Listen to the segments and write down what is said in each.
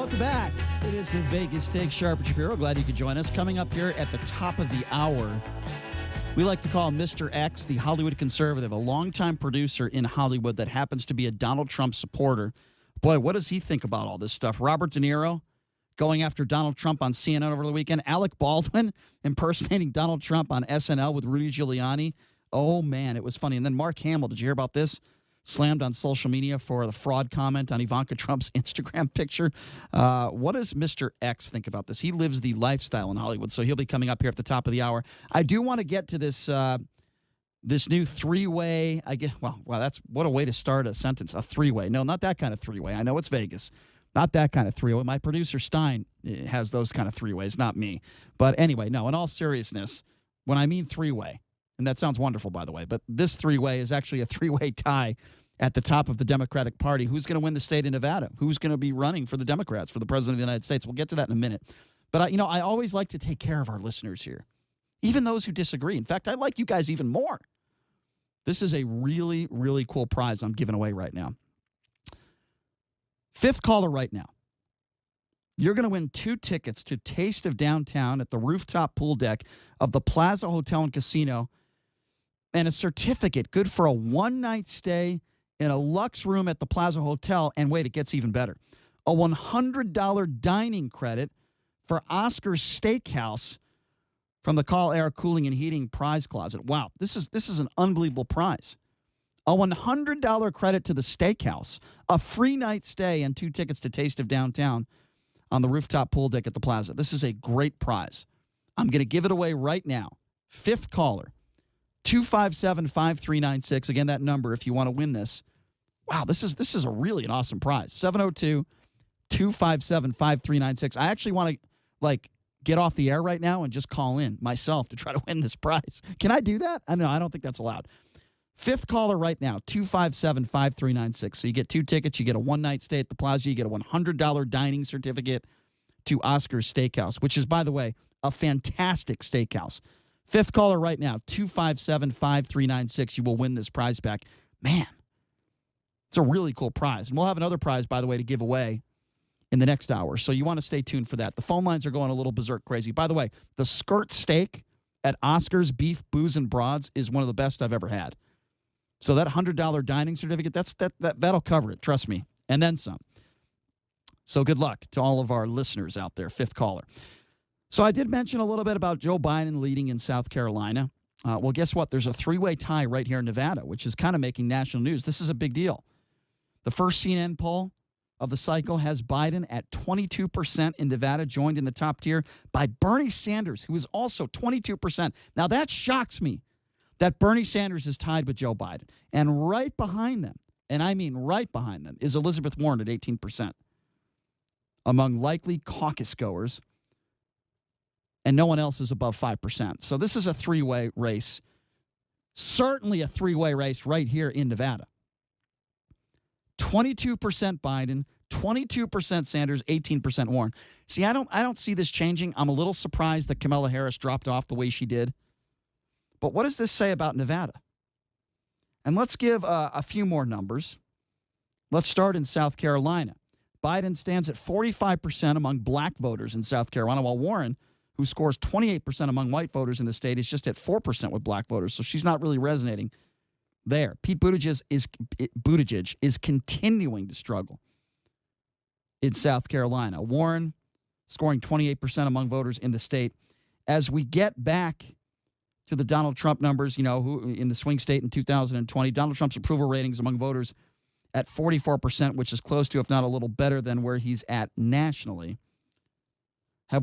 welcome back. It is the Vegas Take, Sharp and Shapiro. Glad you could join us. Coming up here at the top of the hour, we like to call Mr. X the Hollywood conservative, a longtime producer in Hollywood that happens to be a Donald Trump supporter. Boy, what does he think about all this stuff? Robert De Niro going after Donald Trump on CNN over the weekend. Alec Baldwin impersonating Donald Trump on SNL with Rudy Giuliani. Oh, man, it was funny. And then Mark Hamill, did you hear about this? Slammed on social media for the fraud comment on Ivanka Trump's Instagram picture. What does Mr. X think about this? He lives the lifestyle in Hollywood, so he'll be coming up here at the top of the hour. I do want to get to this this new three-way. I guess. Wow, that's what a way to start a sentence. A three-way. No, not that kind of three-way. I know it's Vegas. Not that kind of three-way. My producer Stein has those kind of three-ways, not me. But anyway, no, in all seriousness, when I mean three-way, and that sounds wonderful, by the way, but this three-way is actually a three-way tie at the top of the Democratic Party. Who's going to win the state of Nevada? Who's going to be running for the Democrats for the president of the United States? We'll get to that in a minute. But, I always like to take care of our listeners here, even those who disagree. In fact, I like you guys even more. This is a really, really cool prize I'm giving away right now. Fifth caller right now. You're going to win 2 tickets to Taste of Downtown at the rooftop pool deck of the Plaza Hotel and Casino, and a certificate good for a one-night stay in a luxe room at the Plaza Hotel. And wait, it gets even better. A $100 dining credit for Oscar's Steakhouse from the Call Air Cooling and Heating prize closet. Wow, this is an unbelievable prize. A $100 credit to the steakhouse, a free night stay, and 2 tickets to Taste of Downtown on the rooftop pool deck at the Plaza. This is a great prize. I'm going to give it away right now. Fifth caller. 257-5396. Again, that number if you want to win this. Wow, this is a really an awesome prize. 702-257-5396. I actually want to get off the air right now and just call in myself to try to win this prize. Can I do that? I don't think that's allowed. Fifth caller right now, 257-5396. So you get 2 tickets, you get a one-night stay at the Plaza, you get a $100 dining certificate to Oscar's Steakhouse, which is, by the way, a fantastic steakhouse. Fifth caller right now, 257-5396. You will win this prize back. Man, it's a really cool prize. And we'll have another prize, by the way, to give away in the next hour. So you want to stay tuned for that. The phone lines are going a little berserk crazy. By the way, the skirt steak at Oscar's Beef, Booze, and Broads is one of the best I've ever had. So that $100 dining certificate, that'll cover it. Trust me. And then some. So good luck to all of our listeners out there. Fifth caller. So I did mention a little bit about Joe Biden leading in South Carolina. Well, guess what? There's a 3-way tie right here in Nevada, which is kind of making national news. This is a big deal. The first CNN poll of the cycle has Biden at 22% in Nevada, joined in the top tier by Bernie Sanders, who is also 22%. Now, that shocks me that Bernie Sanders is tied with Joe Biden. And right behind them, and I mean right behind them, is Elizabeth Warren at 18% among likely caucus goers. And no one else is above 5%. So this is a 3-way race. Certainly a 3-way race right here in Nevada. 22% Biden, 22% Sanders, 18% Warren. See, I don't see this changing. I'm a little surprised that Kamala Harris dropped off the way she did. But what does this say about Nevada? And let's give a few more numbers. Let's start in South Carolina. Biden stands at 45% among black voters in South Carolina, while Warren, who scores 28% among white voters in the state, is just at 4% with black voters. So she's not really resonating there. Pete Buttigieg is continuing to struggle in South Carolina. Warren scoring 28% among voters in the state. As we get back to the Donald Trump numbers, who in the swing state in 2020, Donald Trump's approval ratings among voters at 44%, which is close to, if not a little better than where he's at nationally.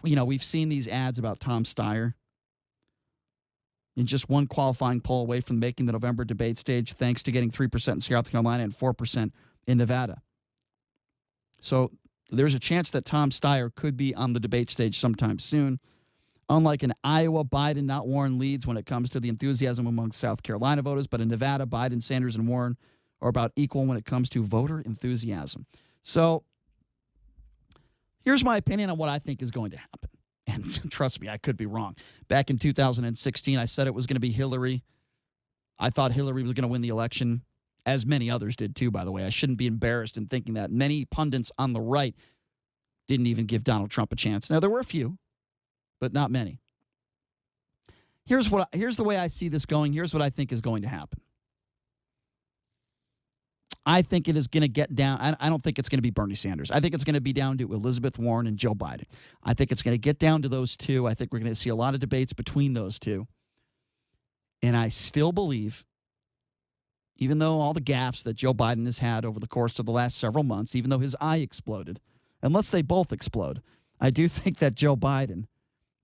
We've seen these ads about Tom Steyer in just one qualifying poll away from making the November debate stage, thanks to getting 3% in South Carolina and 4% in Nevada. So there's a chance that Tom Steyer could be on the debate stage sometime soon. Unlike in Iowa, Biden, not Warren, leads when it comes to the enthusiasm among South Carolina voters. But in Nevada, Biden, Sanders, and Warren are about equal when it comes to voter enthusiasm. So here's my opinion on what I think is going to happen. And trust me, I could be wrong. Back in 2016, I said it was going to be Hillary. I thought Hillary was going to win the election, as many others did too, by the way. I shouldn't be embarrassed in thinking that. Many pundits on the right didn't even give Donald Trump a chance. Now, there were a few, but not many. Here's the way I see this going. Here's what I think is going to happen. I think it is going to get down. I don't think it's going to be Bernie Sanders. I think it's going to be down to Elizabeth Warren and Joe Biden. I think it's going to get down to those two. I think we're going to see a lot of debates between those two. And I still believe, even though all the gaffes that Joe Biden has had over the course of the last several months, even though his eye exploded, unless they both explode, I do think that Joe Biden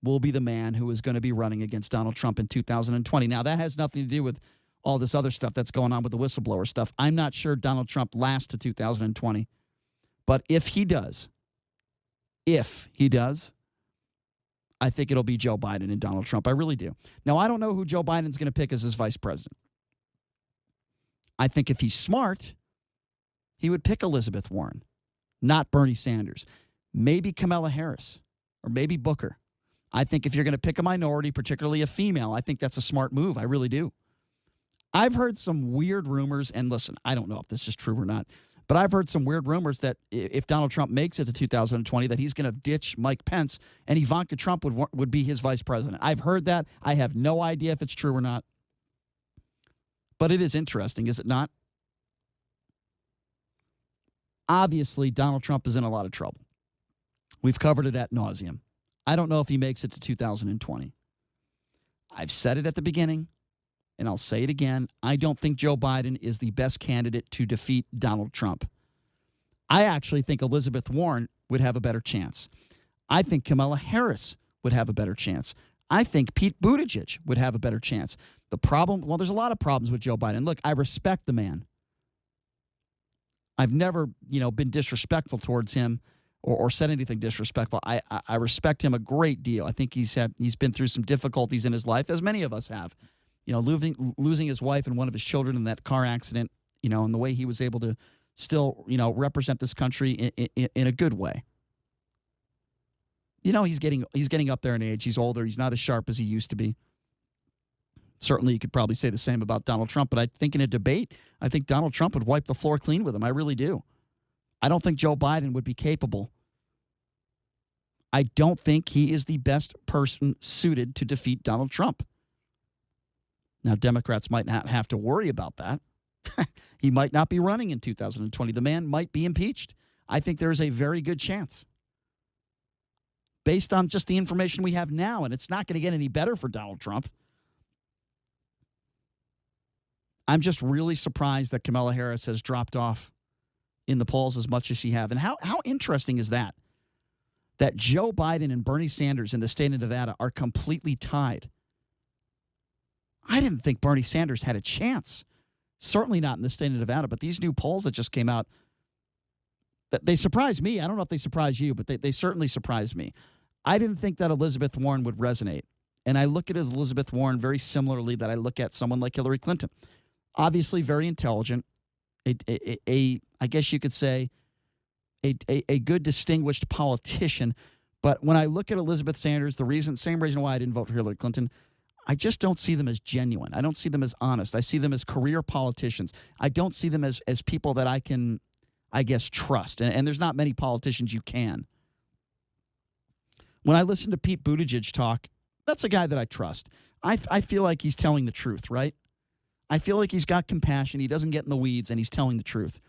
will be the man who is going to be running against Donald Trump in 2020. Now, that has nothing to do with all this other stuff that's going on with the whistleblower stuff. I'm not sure Donald Trump lasts to 2020. But if he does, I think it'll be Joe Biden and Donald Trump. I really do. Now, I don't know who Joe Biden's going to pick as his vice president. I think if he's smart, he would pick Elizabeth Warren, not Bernie Sanders. Maybe Kamala Harris or maybe Booker. I think if you're going to pick a minority, particularly a female, I think that's a smart move. I really do. I've heard some weird rumors, and listen, I don't know if this is true or not, but I've heard some weird rumors that if Donald Trump makes it to 2020, that he's going to ditch Mike Pence and Ivanka Trump would be his vice president. I've heard that. I have no idea if it's true or not. But it is interesting, is it not? Obviously, Donald Trump is in a lot of trouble. We've covered it ad nauseum. I don't know if he makes it to 2020. I've said it at the beginning, and I'll say it again. I don't think Joe Biden is the best candidate to defeat Donald Trump. I actually think Elizabeth Warren would have a better chance. I think Kamala Harris would have a better chance. I think Pete Buttigieg would have a better chance. The problem, well, there's a lot of problems with Joe Biden. Look, I respect the man. I've never, been disrespectful towards him or said anything disrespectful. I respect him a great deal. I think he's been through some difficulties in his life, as many of us have. Losing his wife and one of his children in that car accident, and the way he was able to still, represent this country in a good way. He's getting up there in age. He's older. He's not as sharp as he used to be. Certainly, you could probably say the same about Donald Trump, but I think in a debate, I think Donald Trump would wipe the floor clean with him. I really do. I don't think Joe Biden would be capable. I don't think he is the best person suited to defeat Donald Trump. Now, Democrats might not have to worry about that. He might not be running in 2020. The man might be impeached. I think there is a very good chance. Based on just the information we have now, and it's not going to get any better for Donald Trump. I'm just really surprised that Kamala Harris has dropped off in the polls as much as she have. And how interesting is that? That Joe Biden and Bernie Sanders in the state of Nevada are completely tied. I didn't think Bernie Sanders had a chance. Certainly not in the state of Nevada. But these new polls that just came out, they surprised me. I don't know if they surprised you, but they certainly surprised me. I didn't think that Elizabeth Warren would resonate. And I look at Elizabeth Warren very similarly that I look at someone like Hillary Clinton. Obviously very intelligent, I guess you could say a good distinguished politician. But when I look at Elizabeth Sanders, same reason why I didn't vote for Hillary Clinton, I just don't see them as genuine. I don't see them as honest. I see them as career politicians. I don't see them as people that I can, I guess, trust. And there's not many politicians you can. When I listen to Pete Buttigieg talk, that's a guy that I trust. I feel like he's telling the truth, right? I feel like he's got compassion. He doesn't get in the weeds, and he's telling the truth.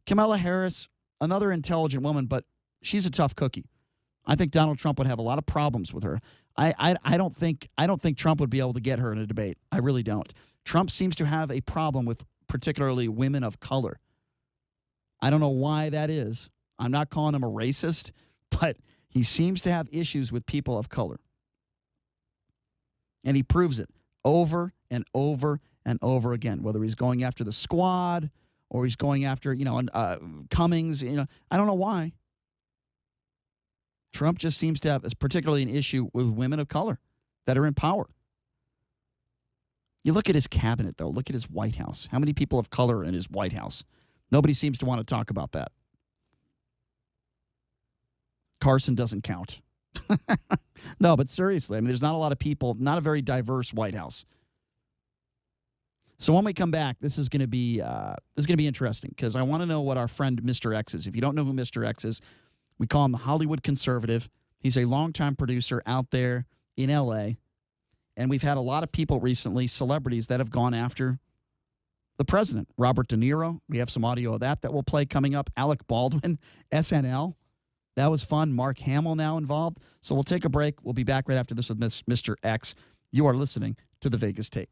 Kamala Harris, another intelligent woman, but she's a tough cookie. I think Donald Trump would have a lot of problems with her. I don't think Trump would be able to get her in a debate. I really don't. Trump seems to have a problem with particularly women of color. I don't know why that is. I'm not calling him a racist, but he seems to have issues with people of color. And he proves it over and over and over again, whether he's going after the squad or he's going after, Cummings, I don't know why. Trump just seems to have particularly an issue with women of color that are in power. You look at his cabinet, though. Look at his White House. How many people of color are in his White House? Nobody seems to want to talk about that. Carson doesn't count. No, but seriously, there's not a lot of people, not a very diverse White House. So when we come back, this is going to be interesting because I want to know what our friend Mr. X is. If you don't know who Mr. X is, We call him the Hollywood conservative. He's a longtime producer out there in L.A., and we've had a lot of people recently, celebrities, that have gone after the president. Robert De Niro, we have some audio of that we'll play coming up. Alec Baldwin, SNL. That was fun. Mark Hamill now involved. So we'll take a break. We'll be back right after this with Mr. X. You are listening to The Vegas Tape.